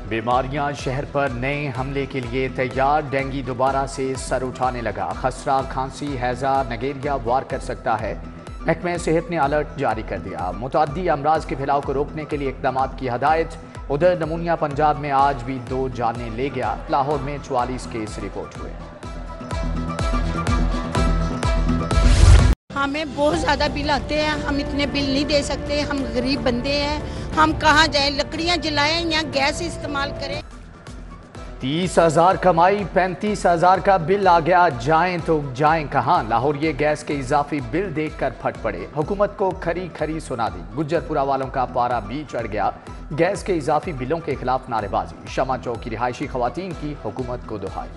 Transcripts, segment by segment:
बीमारियां शहर पर नए हमले के लिए तैयार। डेंगू दोबारा से सर उठाने लगा। खसरा, खांसी, हैजा, नगेरिया वार कर सकता है। महकमे सेहत ने अलर्ट जारी कर दिया। मुतअद्दी अमराज के फैलाव को रोकने के लिए इक़दाम की हदायत। उधर नमूनिया पंजाब में आज भी 2 जानें ले गया। लाहौर में 44 केस रिपोर्ट हुए। हमें बहुत ज़्यादा बिल आते हैं, हम इतने बिल नहीं दे सकते, हम गरीब बंदे हैं। हम कहाँ जाएं, लकड़ियाँ जलाएं या गैस इस्तेमाल करें। 30,000 कमाई, 35,000 का बिल आ गया। जाएं तो जाएं कहां? लाहौर ये गैस के इजाफी बिल देखकर फट पड़े। हुकूमत को खरी खरी सुना दी। गुज्जरपुरा वालों का पारा भी चढ़ गया। गैस के इजाफी बिलों के खिलाफ नारेबाजी। शमा चौक की रिहायशी खवातीन की हुकूमत को दुहाई।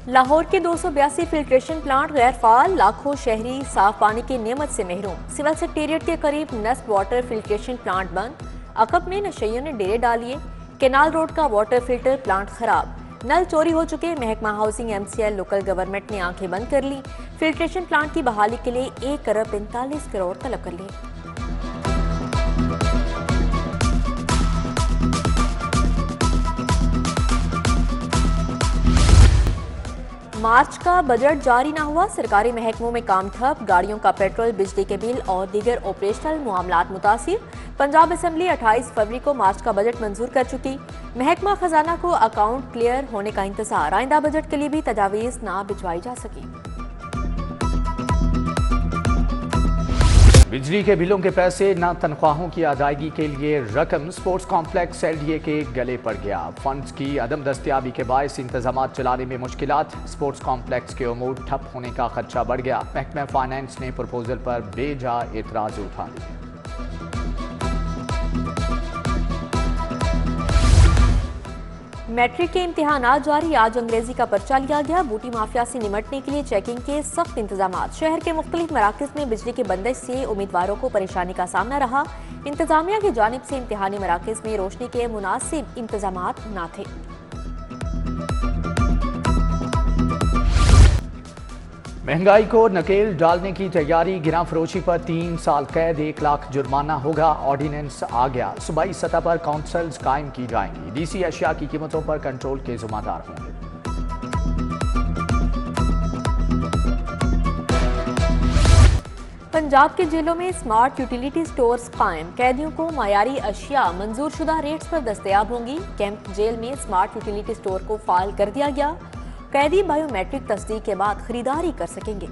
लाहौर के 282 फिल्ट्रेशन प्लांट गैर फाल। लाखों शहरी साफ पानी की नेमत से महरूम। सिविल सेक्रेटेरिएट के करीब नस्ब वाटर फिल्ट्रेशन प्लांट बंद। अकब में नशइयों ने डेरे डालिए। केनाल रोड का वाटर फिल्टर प्लांट खराब। नल चोरी हो चुके। महकमा हाउसिंग, MCL, लोकल गवर्नमेंट ने आंखें बंद कर ली। फिल्ट्रेशन प्लांट की बहाली के लिए 1 अरब 45 करोड़ तलब कर लिए। मार्च का बजट जारी ना हुआ। सरकारी महकमों में काम ठप। गाड़ियों का पेट्रोल, बिजली के बिल और दीगर ऑपरेशनल मामलात मुतासिर। पंजाब असेंबली 28 फरवरी को मार्च का बजट मंजूर कर चुकी। महकमा खजाना को अकाउंट क्लियर होने का इंतजार। आइंदा बजट के लिए भी तजावीज़ ना भिजवाई जा सकी। बिजली के बिलों के पैसे, न तनख्वाहों की अदायगी के लिए रकम। स्पोर्ट्स कॉम्प्लेक्स LDA के गले पड़ गया। फंड्स की अदम दस्तियाबी के बायस इंतजामात चलाने में मुश्किलात। स्पोर्ट्स कॉम्प्लेक्स के उमूर ठप होने का खदशा बढ़ गया। महकमा फाइनेंस ने प्रपोजल पर बेजा एतराज उठा दिए। मैट्रिक के इम्तिहानात जारी। आज अंग्रेजी का पर्चा लिया गया। बूटी माफिया से निमटने के लिए चेकिंग के सख्त इंतजामात। शहर के मुख्तलिफ मराकज़ में बिजली की बंदिश से उम्मीदवारों को परेशानी का सामना रहा। इंतजामिया की जानिब से इम्तिहानी मराकज़ में रोशनी के मुनासिब इंतजामात न थे। महंगाई को नकेल डालने की तैयारी। गिरा फरोशी पर 3 साल कैद, 1 लाख जुर्माना होगा। ऑर्डिनेंस आ गया। सूबाई सतह पर काउंसिल्स कायम की जाएंगी। DC अशिया की कीमतों पर कंट्रोल के जिम्मेदार होंगे। पंजाब के जेलों में स्मार्ट यूटिलिटी स्टोर्स कायम। कैदियों को मायारी अशिया मंजूर शुदा रेट्स पर दस्तयाब होंगी। कैंप जेल में स्मार्ट यूटिलिटी स्टोर को फाल कर दिया गया। कैदी बायोमेट्रिक तस्दीक के बाद खरीदारी कर सकेंगे।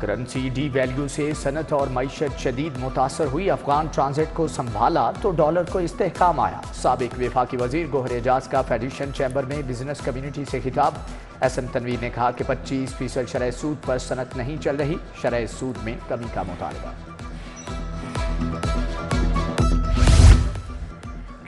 करेंसी डी वैल्यू से सनत और मईशत शदीद मुतासर हुई। अफगान ट्रांजिट को संभाला तो डॉलर को इस्तेहकाम आया। साबिक वफाकी वजीर गोहर एजाज का फेडरेशन चैम्बर में बिजनेस कम्युनिटी से खिताब। SM तनवीर ने कहा कि 25% शरह सूद पर सनत नहीं चल रही। शरह सूद में कमी का मुतालबा।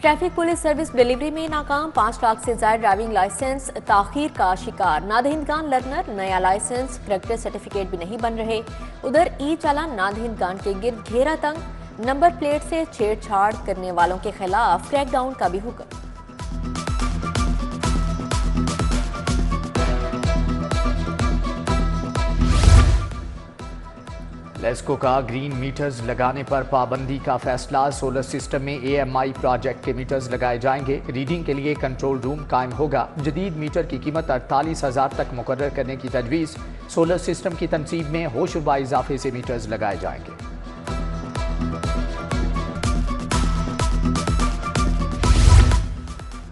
ट्रैफिक पुलिस सर्विस डिलीवरी में नाकाम। 5 लाख से ज्यादा ड्राइविंग लाइसेंस ताखीर का शिकार। नादहिंदगान लर्नर नया लाइसेंस, करेक्टर सर्टिफिकेट भी नहीं बन रहे। उधर चालान नादहिंदगान के गिर्द घेरा तंग। नंबर प्लेट से छेड़छाड़ करने वालों के खिलाफ क्रैकडाउन का भी हुक्म। लेस्को का ग्रीन मीटर्स लगाने पर पाबंदी का फैसला। सोलर सिस्टम में AMI प्रोजेक्ट के मीटर्स लगाए जाएंगे। रीडिंग के लिए कंट्रोल रूम कायम होगा। जदीद मीटर की कीमत 48,000 तक मुकर्रर करने की तजवीज़। सोलर सिस्टम की तनसीब में होशरुबा इजाफे से मीटर्स लगाए जाएंगे।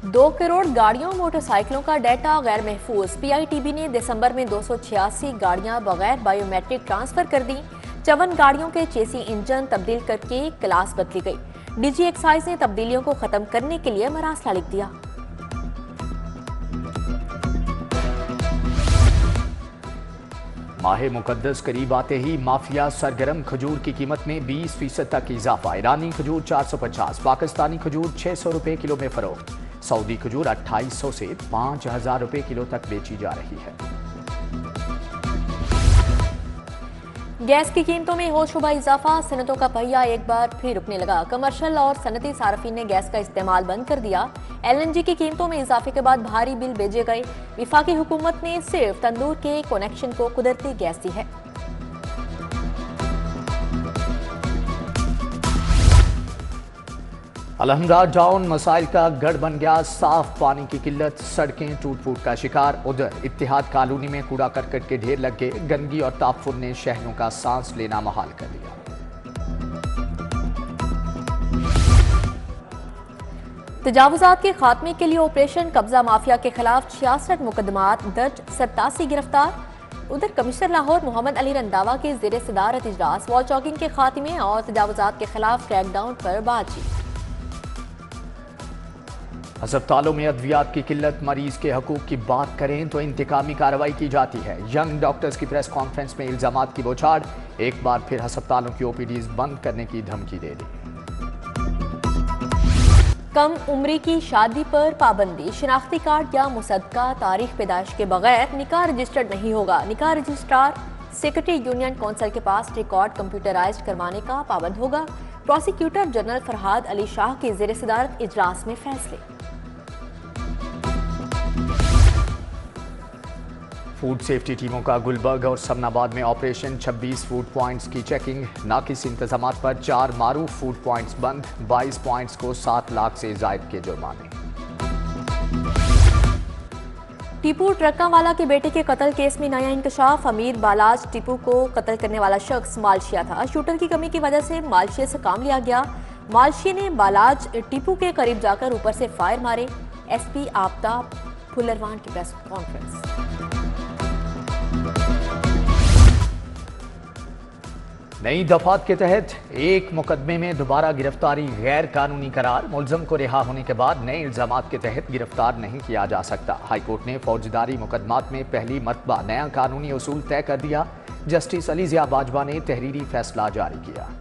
दो करोड़ गाड़ियों मोटरसाइकिलों का डाटा गैर महफूज। PITB ने दिसंबर में 286 गाड़ियां बगैर बायोमेट्रिक ट्रांसफर कर दी। 54 गाड़ियों के चेसी इंजन तब्दील करके क्लास बदली गई। DG एक्साइज ने तब्दीलियों को खत्म करने के लिए मरासला लिख दिया। माह मुकद्दस करीब आते ही माफिया सरगर्म। खजूर की कीमत में 20% तक इजाफा। ईरानी खजूर 450, पाकिस्तानी खजूर 600 रुपए किलो में फरोख्त। सऊदी खजूर 2800 से 5000 रुपए किलो तक बेची जा रही है। गैस की कीमतों में होशरुबा इजाफा। सनतों का पहिया एक बार फिर रुकने लगा। कमर्शियल और सनती सार्फिन ने गैस का इस्तेमाल बंद कर दिया। LNG की कीमतों में इजाफे के बाद भारी बिल भेजे गए। वफाकी हुकूमत ने सिर्फ तंदूर के कनेक्शन को कुदरती गैस दी है। अलहमरा टाउन मसाइल का गढ़ बन गया, साफ पानी की किल्लत, सड़कें टूट फूट का शिकार। उधर इत्तेहाद कॉलोनी में कूड़ा करकट के ढेर लग गए, गंदगी और ताफुन ने शहरों का सांस लेना मुहाल कर दिया। तजावुजात के खात्मे के लिए ऑपरेशन कब्जा माफिया के खिलाफ 66 मुकदमात दर्ज, 87 गिरफ्तार। उधर कमिश्नर लाहौर मोहम्मद अली रंधावा के ज़ेरे सदारत इजलास वॉल चॉकिंग के खात्मे और तजावुजात के खिलाफ क्रैकडाउन पर बातचीत। अस्पतालों में अद्वियात की किल्लत, मरीज के हकूक की बात करें तो इंतकामी कार्रवाई की जाती है। यंग डॉक्टर्स की प्रेस कॉन्फ्रेंस में इल्जामात की बौछार, एक बार फिर अस्पतालों की ओपीडीज बंद करने की धमकी दे दी। कम उम्री की शादी पर पाबंदी, शिनाख्ती कार्ड या मुसद्दका तारीख पैदाइश के बगैर निकाह रजिस्टर्ड नहीं होगा। निकाह रजिस्ट्रार सेक्रेटरी यूनियन कौंसिल के पास रिकॉर्ड कंप्यूटराइज्ड करवाने का पाबंद होगा। प्रोसिक्यूटर जनरल फरहाद अली शाह की ज़ेरे सदारत इजलास में फैसले। फूड सेफ्टी टीमों का गुलबर्ग और समनाबाद में ऑपरेशन, 26 फूड पॉइंट्स की चेकिंग, नाकिस इंतजामात पर 4 मारूफ फूड पॉइंट्स बंद, 22 पॉइंट्स को 7 लाख से जायद के जुर्माने। टीपू ट्रक्कावाला के बेटे के कत्ल केस में नया इंकशाफ, अमीर बालाज टीपू को कत्ल करने वाला शख्स मालशिया था। शूटर की कमी की वजह से मालशिया से काम लिया गया। मालशिया ने बालाज टीपू के करीब जाकर ऊपर से फायर मारे। एसपी आपदा फुलरवान की प्रेस कॉन्फ्रेंस। नई दफात के तहत एक मुकदमे में दोबारा गिरफ्तारी गैर कानूनी करार, मुलजम को रिहा होने के बाद नए इल्जामात के तहत गिरफ्तार नहीं किया जा सकता। हाईकोर्ट ने फौजदारी मुकदमात में पहली मरतबा नया कानूनी उसूल तय कर दिया। जस्टिस अली ज़िया बाजवा ने तहरीरी फैसला जारी किया।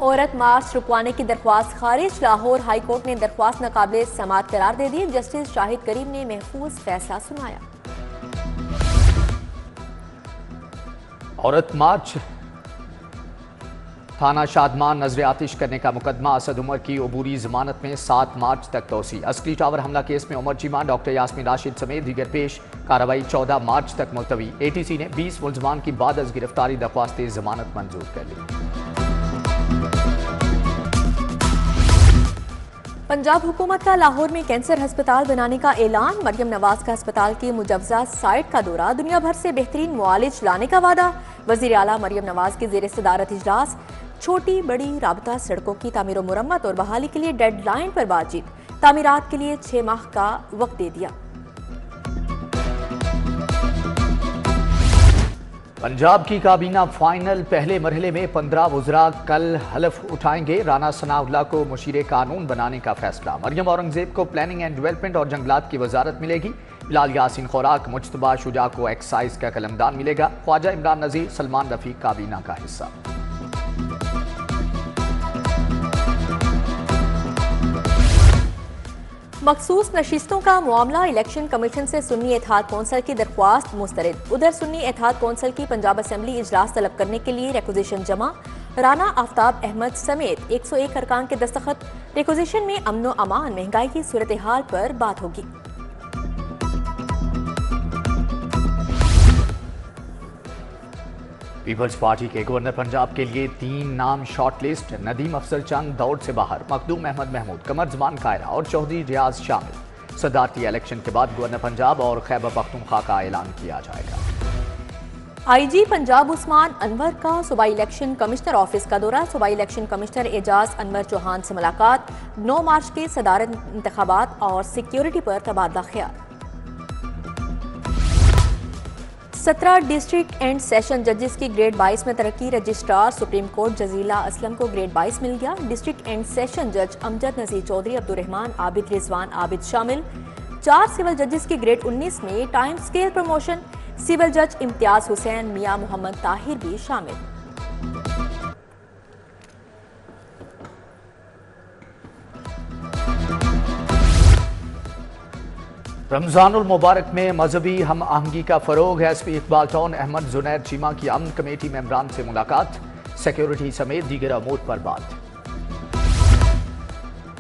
औरत मार्च रुकवाने की दरख्वास्त खारिज, लाहौर हाई कोर्ट ने दरख्वास्त नाकाबिले समाअत करार दे दी। जस्टिस शाहिद करीम ने महफूज फैसला सुनाया। औरत मार्च थाना शादमान नजर आतिश करने का मुकदमा, असद उमर की अबूरी जमानत में 7 मार्च तक तोसी। असली टावर हमला केस में उमर चीमा, डॉक्टर यास्मीन राशिद समेत दीगर पेश, कार्रवाई 14 मार्च तक मुलतवी। ATC ने 20 मुलजमान की बाद अज गिरफ्तारी दरख्वास्त जमानत मंजूर कर ली। पंजाब हुकूमत का लाहौर में कैंसर अस्पताल बनाने का ऐलान, मरियम नवाज का अस्पताल की मुजव्वजा साइट का दौरा, दुनिया भर से बेहतरीन मुआलिज लाने का वादा। वजीर आला मरियम नवाज की ज़ेरे सदारत इजलास, छोटी बड़ी राबता सड़कों की तामीर व मुरम्मत और बहाली के लिए डेडलाइन पर बातचीत, तामीरात के लिए 6 माह का वक्त दे दिया। पंजाब की काबीना फाइनल, पहले मरहले में 15 वज़रा कल हलफ उठाएंगे। राना सनाउल्लाह को मुशीर कानून बनाने का फैसला। मरियम औरंगजेब को प्लानिंग एंड डेवलपमेंट और जंगलात की वजारत मिलेगी। बिलाल यासीन खुराक, मुज्तबा शुजा को एक्साइज का कलमदान मिलेगा। ख्वाजा इमरान नज़ीर, सलमान रफीक काबीना का हिस्सा। मखसूस नशिस्तों का मामला, इलेक्शन कमीशन से सुन्नी इत्तेहाद कौंसिल की दरख्वास्त मुस्तरद। उधर सुन्नी इत्तेहाद कौंसिल की पंजाब असेंबली इजलास तलब करने के लिए रिक्वेजिशन जमा। राना आफ्ताब अहमद समेत 101 अरकान के दस्तखत। रिक्वेजिशन में अमन व अमान, महंगाई की सूरत हाल पर बात होगी। पीपल्स पार्टी के गवर्नर पंजाब के लिए 3 नाम शॉर्टलिस्ट, नदीम अफसर चंद दौड़ से बाहर, मखदूम अहमद महमूद, कमर जमान कायरा और चौधरी रियाज शामिल। सदारती इलेक्शन के बाद गवर्नर पंजाब और खैबर पख्तूनख्वा का ऐलान किया जाएगा। IG पंजाब उस्मान अनवर का सूबाई इलेक्शन कमिश्नर ऑफिस का दौरा, सूबाई इलेक्शन कमिश्नर एजाज अनवर चौहान से मुलाकात। 9 मार्च के सदारत इंतखाबात और सिक्योरिटी पर तबादला ख्याल। 17 डिस्ट्रिक्ट एंड सेशन जजेस की ग्रेड 22 में तरक्की, registrar supreme court Jazila Aslam को ग्रेड 22 मिल गया। डिस्ट्रिक्ट एंड सेशन जज अमजद नजीर चौधरी, अब्दुर्रहमान आबिद, रिजवान आबिद शामिल। 4 सिविल जजेस की ग्रेड 19 में टाइम स्केल प्रमोशन, सिविल जज इम्तियाज हुसैन, मियां मोहम्मद ताहिर भी शामिल। रमजानुल मुबारक में मजहबी हम आहंगी का फरोग है। SP इकबाल टाउन अहमद जुनैद चीमा की अमन कमेटी मेंबरान से मुलाकात, सिक्योरिटी समेत दीगर अमूर पर बात।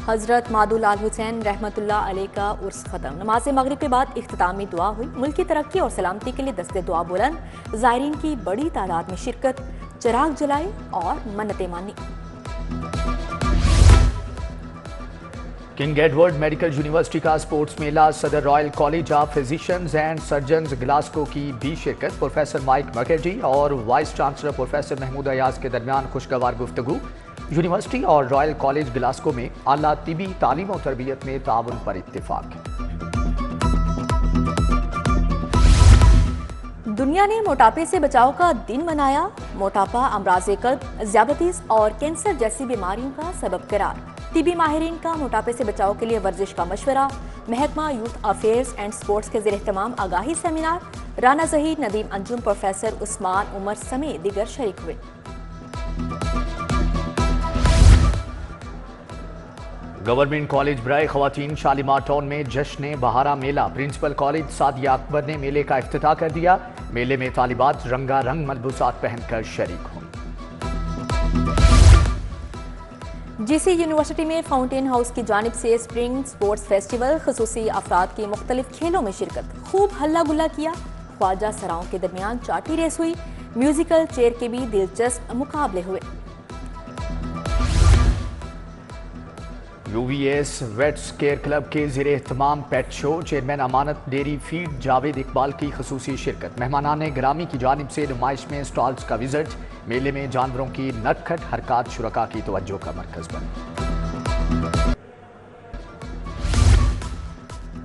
हजरत मादुल आल हुसैन रहमतुल्लाह अलैह का उर्स खत्म। नमाज मगरिब के बाद इख्तितामी दुआ हुई। मुल्क की तरक्की और सलामती के लिए दस्ते दुआ बुलंद। ज़ायरीन की बड़ी तादाद में शिरकत, चिराग जलाए और मन्नतें मानी। किंग एडवर्ड मेडिकल यूनिवर्सिटी का स्पोर्ट्स मेला, सदर Royal College of Physicians and Surgeons Glasgow की भी शिरकत। प्रोफेसर माइक मकेर्जी और vice chancellor professor Mahmood Ayaz के दरमियान खुशगवार गुफ्तगू। यूनिवर्सिटी और रॉयल कॉलेज ग्लासगो में आला तिबी तालीम और तरबियत में ताउन पर इत्तेफाक। दुनिया ने मोटापे से बचाव का दिन मनाया। मोटापा अमराज़े कल्ब, ज़ियाबतीस और कैंसर जैसी बीमारियों का सबब करार। तिबी माहिरीन का मोटापे से बचाव के लिए वर्जिश का मशवरा। महकमा यूथ अफेयर्स एंड स्पोर्ट्स के ज़ेर एहतमाम आगाही सेमिनार। राना ज़हीर, नदीम अंजुम, प्रोफेसर उस्मान उमर समेत दीगर शरीक हुए। गवर्नमेंट कॉलेज बराए खवातीन शालीमार टाउन में जश्न बहारा मेला। प्रिंसिपल कॉलेज सादिया अकबर ने मेले का इफ्तिताह कर दिया। मेले में तालिबात रंगारंग मलबूसात पहनकर शरीक हों। जीसी यूनिवर्सिटी में फाउंटेन हाउस की जानिब से स्प्रिंग स्पोर्ट्स फेस्टिवल, खुसूसी अफराद की मुख्तलिफ खेलों में शिरकत। खूब हल्ला गुल्ला किया। ख्वाजा सराओं के दरमियान चाटी रेस हुई। म्यूजिकल चेयर के भी दिलचस्प मुकाबले हुए। यूवीएस वेट्स केयर क्लब के ज़ेर एहतमाम पेट शो, चेयरमैन अमानत डेयरी फीड जावेद इकबाल की खसूसी शिरकत। मेहमानान ग्रामी की जानिब से नुमाइश में स्टॉल्स का विजिट। मेले में जानवरों की नटखट हरकत शुरका की तवज्जो का मरकज बने।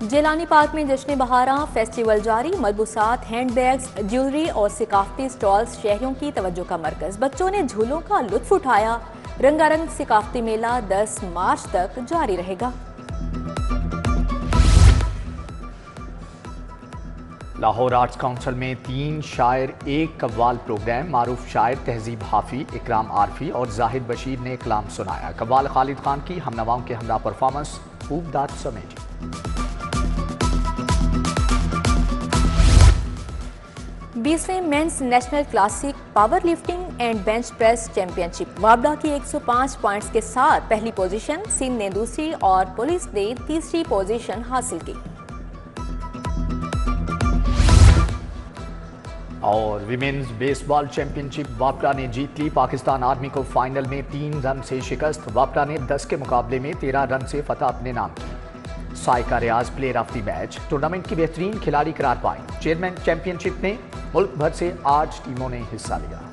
जेलानी पार्क में जश्न बहारा फेस्टिवल जारी। मलबूसात, हैंड बैग्स, ज्वेलरी और सिकाफती स्टॉल्स शहरियों की तवज्जो का मरकज। बच्चों ने झूलों का लुत्फ उठाया। रंगारंग सिकाफती मेला 10 मार्च तक जारी रहेगा। लाहौर आर्ट्स काउंसिल में 3 शायर 1 कव्वाल प्रोग्राम। मारूफ शायर तहजीब हाफी, इकराम आरफी और जाहिद बशीर ने कलाम सुनाया। कव्वाल खालिद खान की हमनवाओं के हमरा परफॉर्मेंस खूब दाद समेटी। 20वें men's national classic power lifting and bench press championship. वाबड़ा की 105 पॉइंट्स के साथ पहली पोजीशन, सिंध ने दूसरी और पुलिस ने तीसरी पोजीशन हासिल की। और विमेन्स बेसबॉल चैंपियनशिप वापड़ा ने जीत ली। पाकिस्तान आर्मी को फाइनल में 3 रन से शिकस्त। वापड़ा ने 10 के मुकाबले में 13 रन से फतह अपने नाम की। Saika Riyaz player of the match, tournament की बेहतरीन खिलाड़ी करार पाई। चेयरमैन चैंपियनशिप में मुल्क भर से 8 टीमों ने हिस्सा लिया।